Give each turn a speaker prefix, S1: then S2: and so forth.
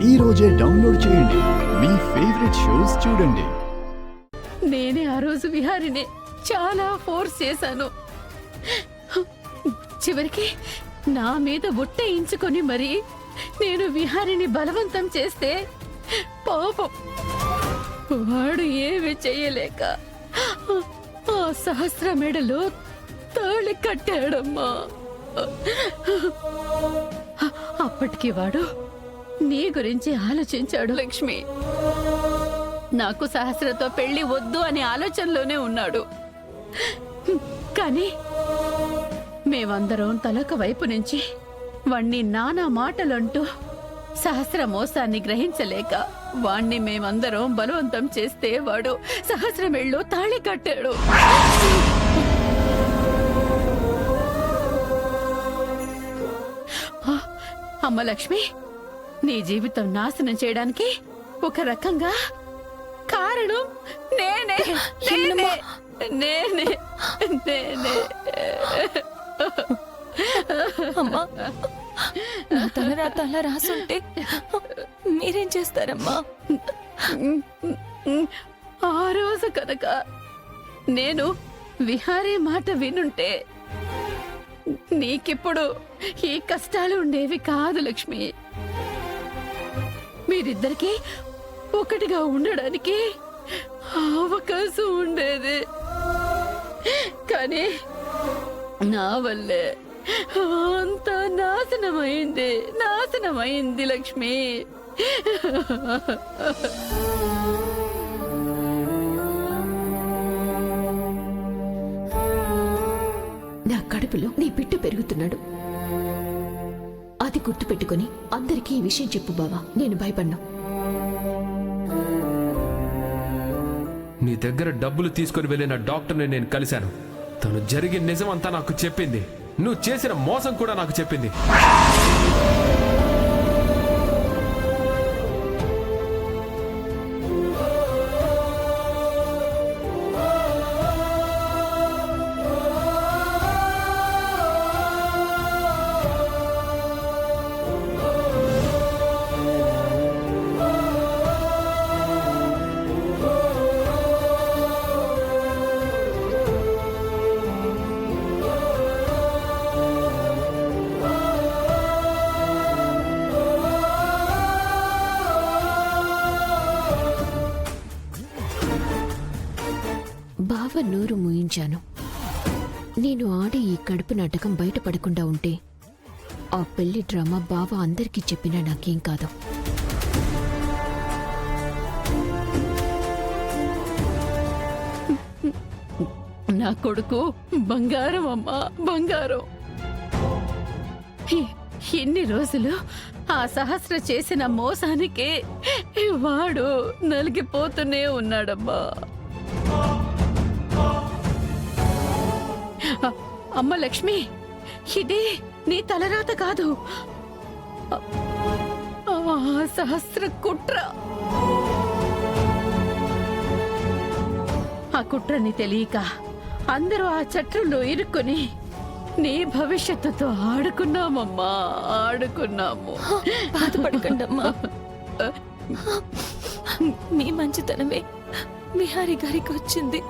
S1: ఈ రోజే డౌన్లోడ్ చేయండి. మీ ఫేవరెట్ షోస్ చూడండి.
S2: నేనే ఆ రోజు విహారిని చాలా ఫోర్స్ చేశాను. చివరికి నా మీద బుట్టేయించుకొని మరి నేను విహారిని బలవంతం చేస్తే పాపం వాడు ఏమి చెయ్యలేక ఆ సహస్ర మెడలో తాళి కట్టాడమ్మా. అప్పటికి వాడు నీ గురించి ఆలోచించాడు లక్ష్మి. నాకు సహస్రతో పెళ్లి వద్దు అనే ఆలోచనలోనే ఉన్నాడు. కానీ మేమందరం తలొక వైపు నుంచి వాణ్ణి నానా మాటలంటూ సహస్ర మోసాన్ని గ్రహించలేక వాణ్ణి మేమందరం బలవంతం చేస్తే వాడు సహస్ర మెళ్ళో తాళి కట్టాడు. అమ్మ లక్ష్మి, నీ జీవితం నాశనం చేయడానికి ఒక రకంగా కారణం నేనే నేనే నేనే నేనే
S3: అమ్మా, నా తలరాత అలా రాసుంటే మీరేం చేస్తారమ్మా?
S2: ఆ రోజు కనుక నేను విహారీ మాట వినుంటే నీకిప్పుడు ఈ కష్టాలు ఉండేవి కాదు లక్ష్మి. మీరిద్దరికీ ఒకటిగా ఉండడానికి అవకాశం ఉండేది. కానీ నా వల్లే అంత నాశనమైంది లక్ష్మి.
S4: నా కడుపులో నీ బిడ్డ పెరుగుతున్నాడు. అది గుర్తుపెట్టుకుని అందరికీ ఈ విషయం చెప్పు బావా. నేను భయపడ్డా.
S5: నీ దగ్గర డబ్బులు తీసుకుని వెళ్ళిన డాక్టర్ని నేను కలిశాను. తను జరిగిన నిజమంతా నాకు చెప్పింది. నువ్వు చేసిన మోసం కూడా నాకు చెప్పింది.
S4: బావ నోరు మూయించాను. నేను ఆడే ఈ కడుపు నాటకం బయటపడకుండా ఉంటే ఆ పెళ్లి డ్రామా బావ అందరికీ చెప్పినా నాకేం కాదు.
S2: నా కొడుకు బంగారం అమ్మా, బంగారం. ఎన్ని రోజులు ఆ సహస్ర చేసిన మోసానికి వాడు నలిగిపోతూనే ఉన్నాడమ్మా. అమ్మ లక్ష్మి, ఇది నీ తలరాత కాదు, సహస్ర కుట్ర. ఆ కుట్రని తెలియక అందరూ ఆ చట్రంలో ఇరుక్కుని నీ భవిష్యత్తుతో ఆడుకున్నామమ్మా, ఆడుకున్నాము.
S3: బాధపడకండమ్మా, మీ మంచితనమే విహారీ గారికి వచ్చింది.